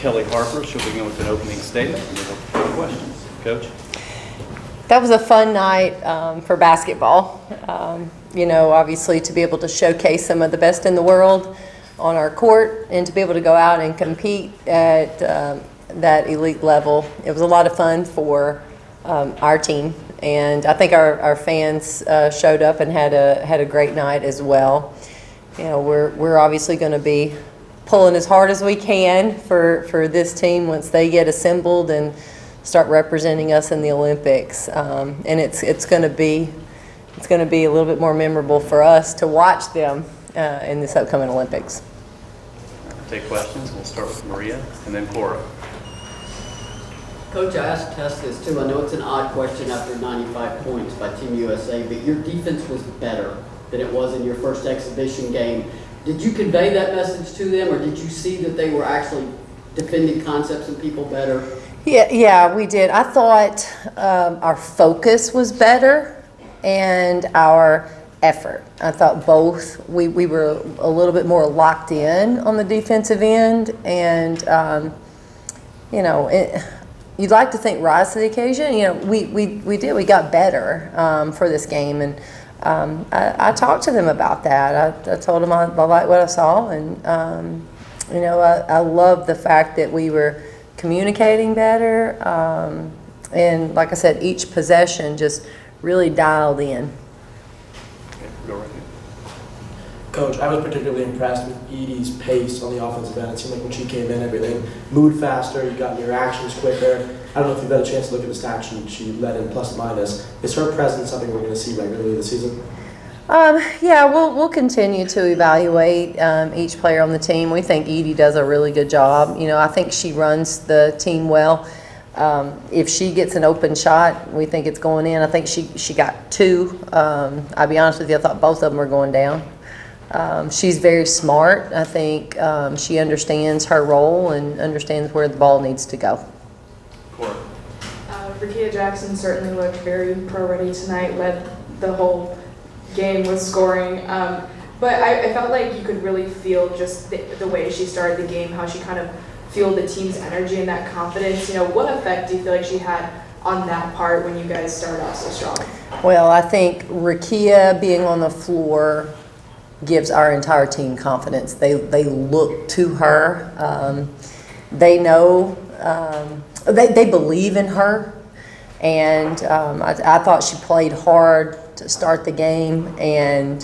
Kellie Harper. She'll begin with an opening statement and then we'll take questions. Coach? That was a fun night for basketball. Obviously to be able to showcase some of the best in the world on our court and to be able to go out and compete at that elite level. It was a lot of fun for our team, and I think our fans showed up and had a great night as well. We're obviously going to be pulling as hard as we can for this team once they get assembled and start representing us in the Olympics. And it's going to be a little bit more memorable for us to watch them in this upcoming Olympics. Take questions. We'll start with Maria and then Cora. Coach, I asked Tess this too. I know it's an odd question after 95 points by Team USA, but your defense was better than it was in your first exhibition game. Did you convey that message to them, or did you see that they were actually defending concepts and people better? Yeah, we did. I thought our focus was better and our effort. I thought both. We were a little bit more locked in on the defensive end, and you'd like to think rise to the occasion. We did. We got better for this game, and I talked to them about that. I told them I liked what I saw, and I love the fact that we were communicating better, and like I said, each possession just really dialed in. Okay, go right ahead. Coach, I was particularly impressed with Edie's pace on the offensive end. It seemed like when she came in, everything moved faster, you got your actions quicker. I don't know if you've had a chance to look at the stat sheet she led in plus minus. Is her presence something we're going to see regularly this season? Yeah, we'll continue to evaluate each player on the team. We think Edie does a really good job. I think she runs the team well. If she gets an open shot, we think it's going in. I think she got two. I'll be honest with you, I thought both of them were going down. She's very smart. I think she understands her role and understands where the ball needs to go. Cora? Rickea Jackson certainly looked very pro-ready tonight, led the whole game with scoring. But I felt like you could really feel just the way she started the game, how she kind of fueled the team's energy and that confidence. What effect do you feel like she had on that part when you guys started off so strong? Well, I think Rickea being on the floor gives our entire team confidence. They look to her. They know, they believe in her. And I thought she played hard to start the game, and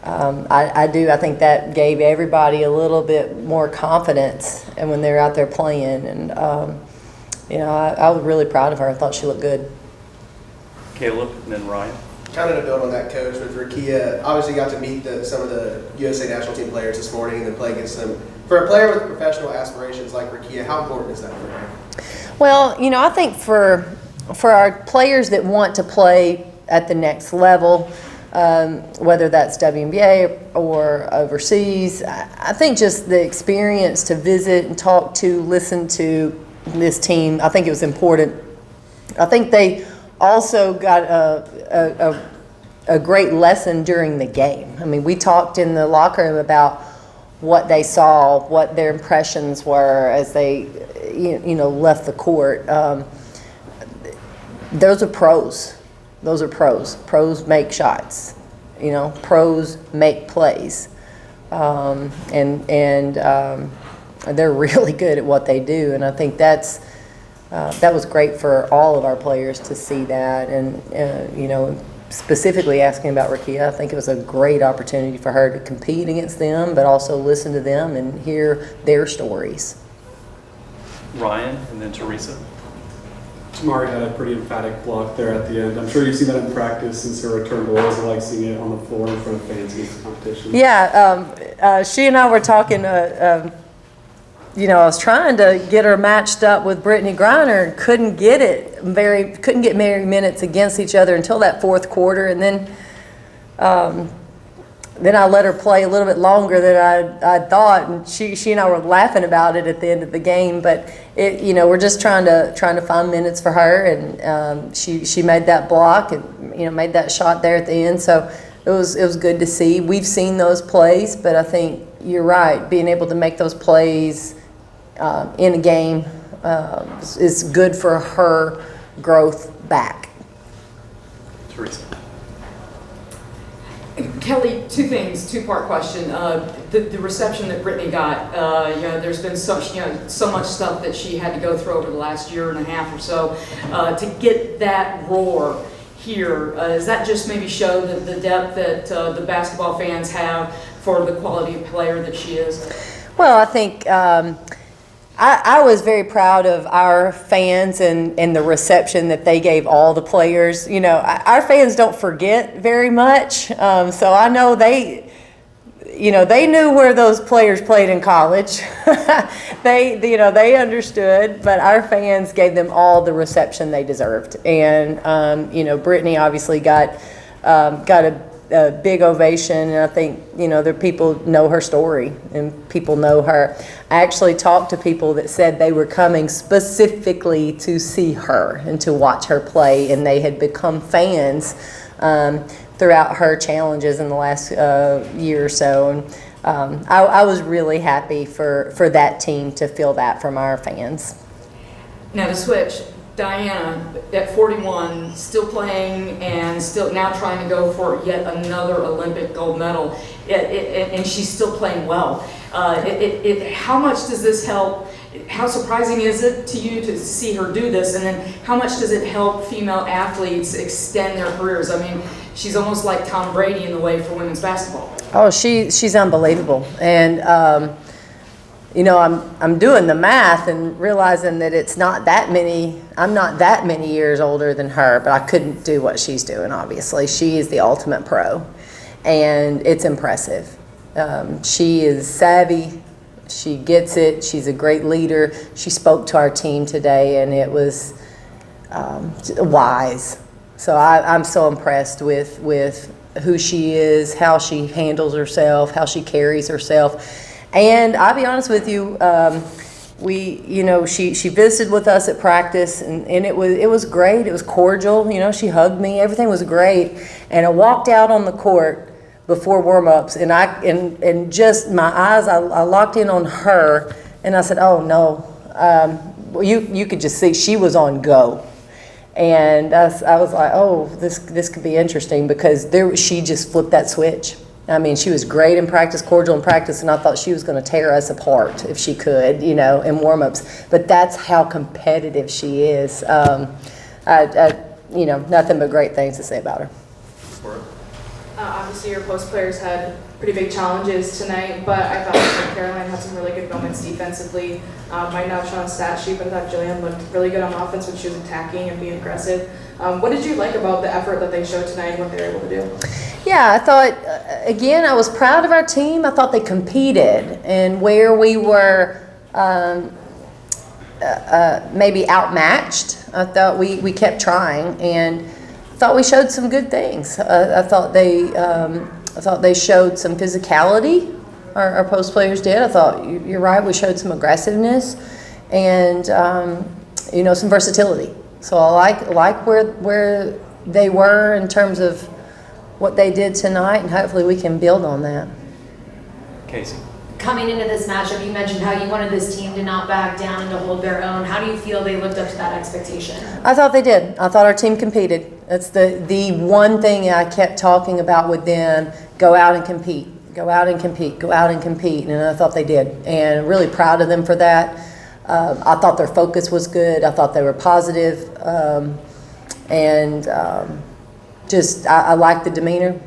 I think that gave everybody a little bit more confidence and when they're out there playing. And I was really proud of her. I thought she looked good. Caleb and then Ryan. Kind of to build on that, Coach, with Rickea, obviously got to meet some of the USA national team players this morning and then play against them. For a player with professional aspirations like Rickea, how important is that for her? Well, I think for our players that want to play at the next level, whether that's WNBA or overseas, I think just the experience to visit and talk to, listen to this team, I think it was important. I think they also got a great lesson during the game. I mean, we talked in the locker room about what they saw, what their impressions were as they left the court. Those are pros. Those are pros. Pros make shots. Pros make plays, and they're really good at what they do. And I think that was great for all of our players to see that. And specifically asking about Rickea, I think it was a great opportunity for her to compete against them, but also listen to them and hear their stories. Ryan and then Teresa. Tamari had a pretty emphatic block there at the end. I'm sure you've seen that in practice since her return to Vols. I like seeing it on the floor in front of fans against the competition. Yeah, she and I were talking. I was trying to get her matched up with Britney Griner and couldn't get very minutes against each other until that fourth quarter, and then I let her play a little bit longer than I thought, and she and I were laughing about it at the end of the game. But we're just trying to find minutes for her, and she made that block and made that shot there at the end. So it was good to see. We've seen those plays, but I think you're right. Being able to make those plays in a game is good for her growth back. Teresa. Kelly, two things, two-part question. The reception that Britney got, there's been so much stuff that she had to go through over the last year and a half or so. To get that roar here, does that just maybe show the depth that the basketball fans have for the quality of player that she is? Well, I think I was very proud of our fans and the reception that they gave all the players. Our fans don't forget very much, so I know they knew where those players played in college. They understood, but our fans gave them all the reception they deserved. And Britney obviously got a big ovation, and I think the people know her story and people know her. I actually talked to people that said they were coming specifically to see her and to watch her play, and they had become fans throughout her challenges in the last year or so. And I was really happy for that team to feel that from our fans. Now to switch, Diana at 41, still playing and still now trying to go for yet another Olympic gold medal, and she's still playing well. How much does this help? How surprising is it to you to see her do this? And then how much does it help female athletes extend their careers? I mean, she's almost like Tom Brady in the way for women's basketball. Oh, she's unbelievable. And I'm doing the math and realizing that it's not that many. I'm not that many years older than her, but I couldn't do what she's doing. Obviously, she is the ultimate pro, and it's impressive. She is savvy. She gets it. She's a great leader. She spoke to our team today, and it was wise. So I'm so impressed with who she is, how she handles herself, how she carries herself. And I'll be honest with you, she visited with us at practice, and it was great. It was cordial. She hugged me. Everything was great. And I walked out on the court before warm-ups, and just my eyes, I locked in on her, and I said, "Oh no!" You could just see she was on go. And I was like, "Oh, this could be interesting," because she just flipped that switch. I mean, she was great in practice, cordial in practice, and I thought she was going to tear us apart if she could, in warm-ups. But that's how competitive she is. Nothing but great things to say about her. Obviously, your post players had pretty big challenges tonight, but I thought North Carolina had some really good moments defensively. Might not show on stat sheet, but I thought Jillian looked really good on offense when she was attacking and being aggressive. What did you like about the effort that they showed tonight and what they were able to do? Yeah, I thought, again, I was proud of our team. I thought they competed, and where we were maybe outmatched, I thought we kept trying, and I thought we showed some good things. I thought they showed some physicality. Our post players did. I thought you're right. We showed some aggressiveness and some versatility. So I like where they were in terms of what they did tonight, and hopefully we can build on that. Casey. Coming into this matchup, you mentioned how you wanted this team to not back down and to hold their own. How do you feel they lived up to that expectation? I thought they did. I thought our team competed. That's the one thing I kept talking about with them: go out and compete, go out and compete, go out and compete. And I thought they did, and really proud of them for that. I thought their focus was good. I thought they were positive, and I liked the demeanor.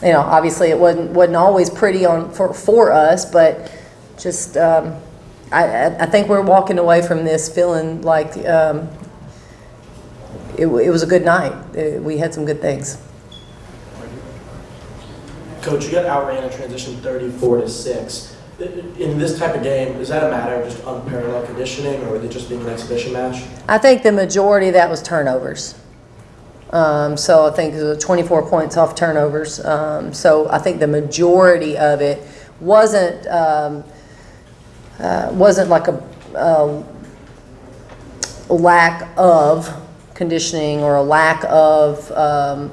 Obviously it wasn't always pretty for us, but just I think we're walking away from this feeling like it was a good night. We had some good things. Coach, you got outran in transition 34-6. In this type of game, is that a matter of just unparalleled conditioning, or was it just being an exhibition match? I think the majority of that was turnovers. So I think it was 24 points off turnovers. So I think the majority of it wasn't like a lack of conditioning or a lack of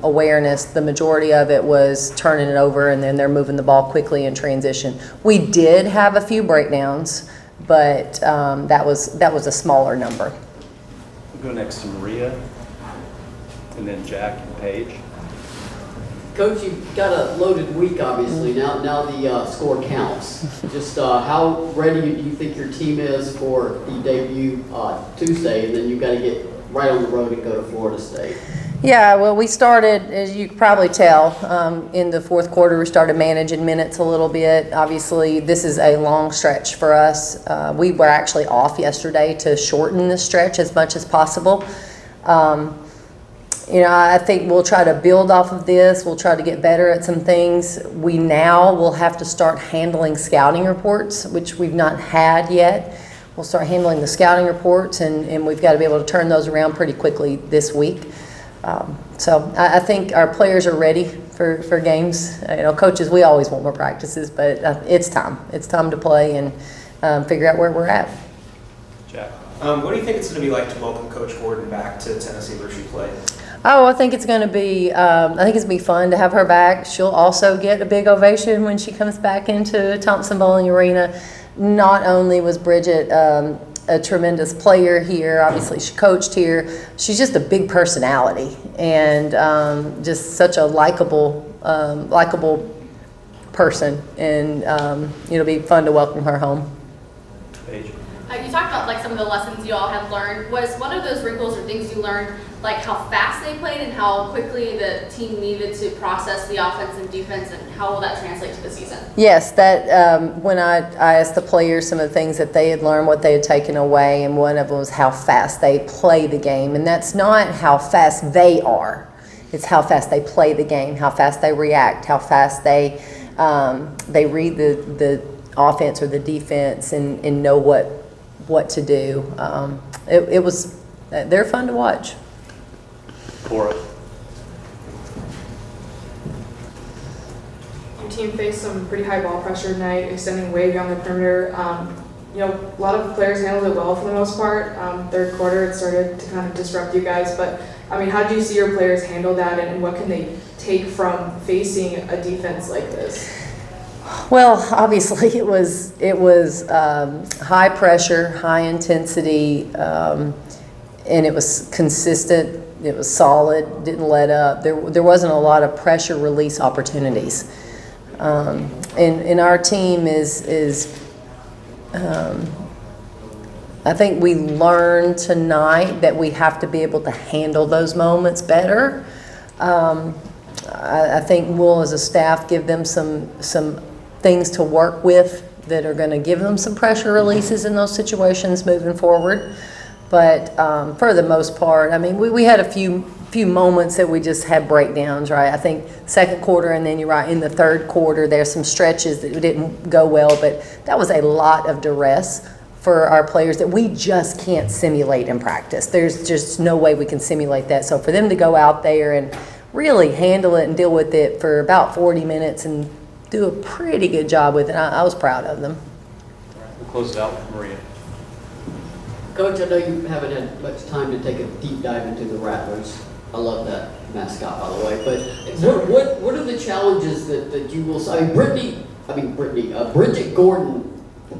awareness. The majority of it was turning it over and then they're moving the ball quickly in transition. We did have a few breakdowns, but that was a smaller number. We'll go next to Maria, and then Jack and Paige. Coach, you've got a loaded week, obviously. Now the score counts. Just how ready do you think your team is for the debut Tuesday, and then you've got to get right on the road and go to Florida State? Yeah, well, we started, as you can probably tell, in the fourth quarter, we started managing minutes a little bit. Obviously, this is a long stretch for us. We were actually off yesterday to shorten the stretch as much as possible. I think we'll try to build off of this. We'll try to get better at some things. We now will have to start handling scouting reports, which we've not had yet. We'll start handling the scouting reports, and we've got to be able to turn those around pretty quickly this week. So I think our players are ready for games. Coaches, we always want more practices, but it's time. It's time to play and figure out where we're at. Jack. What do you think it's going to be like to welcome Coach Gordon back to Tennessee where she played? Oh, I think it's going to be. I think it's going to be fun to have her back. She'll also get a big ovation when she comes back into Thompson Bowling Arena. Not only was Bridget a tremendous player here, obviously she coached here. She's just a big personality and just such a likable person, and it'll be fun to welcome her home. Paige. You talked about some of the lessons you all had learned. Was one of those wrinkles or things you learned how fast they played and how quickly the team needed to process the offense and defense, and how will that translate to the season? Yes, that when I asked the players some of the things that they had learned, what they had taken away, and one of them was how fast they play the game. And that's not how fast they are. It's how fast they play the game, how fast they react, how fast they read the offense or the defense and know what to do. They're fun to watch. Cora. Your team faced some pretty high ball pressure tonight, extending way beyond the perimeter. A lot of players handled it well for the most part. Third quarter, it started to kind of disrupt you guys. But, how did you see your players handle that, and what can they take from facing a defense like this? Well, obviously it was high pressure, high intensity, and it was consistent. It was solid. Didn't let up. There wasn't a lot of pressure release opportunities. And our team is I think we learned tonight that we have to be able to handle those moments better. I think we'll, as a staff, give them some things to work with that are going to give them some pressure releases in those situations moving forward. But for the most part, we had a few moments that we just had breakdowns, right? I think second quarter, and then you're right, in the third quarter, there's some stretches that didn't go well, but that was a lot of duress for our players that we just can't simulate in practice. There's just no way we can simulate that. So for them to go out there and really handle it and deal with it for about 40 minutes and do a pretty good job with it, I was proud of them. We'll close it out with Maria. Coach, I know you haven't had much time to take a deep dive into the Rattlers. I love that mascot, by the way. But what are the challenges that you will see? Bridget Gordon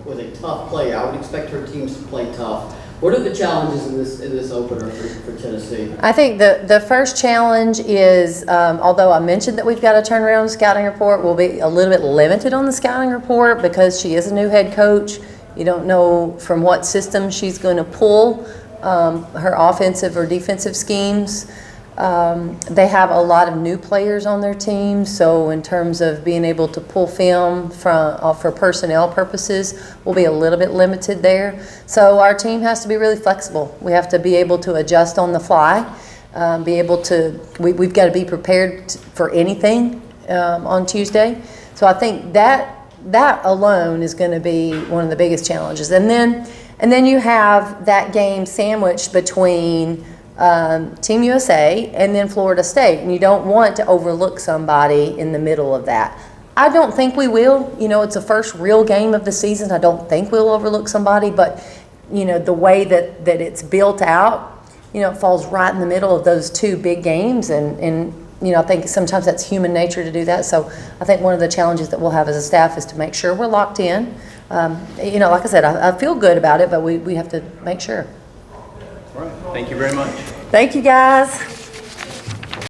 was a tough player. I would expect her teams to play tough. What are the challenges in this opener for Tennessee? I think the first challenge is, although I mentioned that we've got to turn around the scouting report, we'll be a little bit limited on the scouting report because she is a new head coach. You don't know from what system she's going to pull her offensive or defensive schemes. They have a lot of new players on their team, so in terms of being able to pull film for personnel purposes, we'll be a little bit limited there. So our team has to be really flexible. We have to be able to adjust on the fly, we've got to be prepared for anything on Tuesday. So I think that alone is going to be one of the biggest challenges. And then you have that game sandwiched between Team USA and then Florida State, and you don't want to overlook somebody in the middle of that. I don't think we will. It's the first real game of the season. I don't think we'll overlook somebody, but the way that it's built out, you know, it falls right in the middle of those two big games, and you know, I think sometimes that's human nature to do that. So I think one of the challenges that we'll have as a staff is to make sure we're locked in. You know, like I said, I feel good about it, but we have to make sure. All right, thank you very much. Thank you, guys.